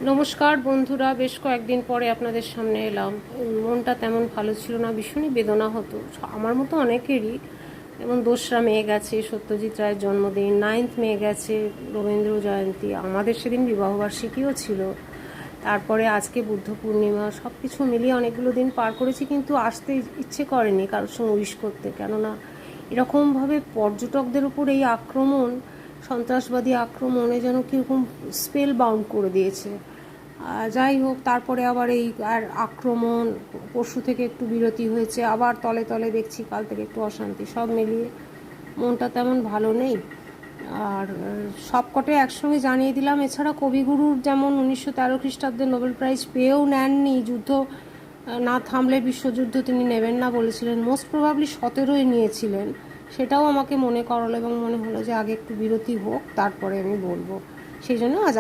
নমস্কার বন্ধুরা, বেশ কয়েকদিন পরে আপনাদের সামনে এলাম। মনটা তেমন ভালো ছিল না, ভীষণই বেদনা হতো আমার মতো অনেকেরই। যেমন 2রা মে গেছে সত্যজিৎ রায়ের জন্মদিন, 9th মে গেছে রবীন্দ্র জয়ন্তী, আমাদের সেদিন বিবাহবার্ষিকীও ছিল। তারপরে আজকে বুদ্ধ পূর্ণিমা, সব কিছু মিলিয়ে অনেকগুলো দিন পার করেছি, কিন্তু আসতে ইচ্ছে করেনি কারোর সঙ্গে উইশ করতে। কেননা এরকমভাবে পর্যটকদের উপর এই আক্রমণ, সন্ত্রাসবাদী আক্রমণে যেন কীরকম স্পেল বাউন্ড করে দিয়েছে। যাই হোক, তারপরে আবার এই আর আক্রমণ, পরশু থেকে একটু বিরতি হয়েছে, আবার তলে তলে দেখছি কাল থেকে একটু অশান্তি, সব মিলিয়ে মনটা তেমন ভালো নেই। আর সবকটে একসঙ্গে জানিয়ে দিলাম। এছাড়া কবিগুরুর যেমন 1913 খ্রিস্টাব্দে নোবেল প্রাইজ পেয়েও নেননি, যুদ্ধ না থামলে বিশ্বযুদ্ধ তিনি নেবেন না বলেছিলেন, মোস্ট প্রবাবলি 17ই নিয়েছিলেন। সেটাও আমাকে মনে করালো এবং মনে হলো যে আগে একটু বিরতি হোক, তারপরে আমি বলবো। সেই জন্য আজ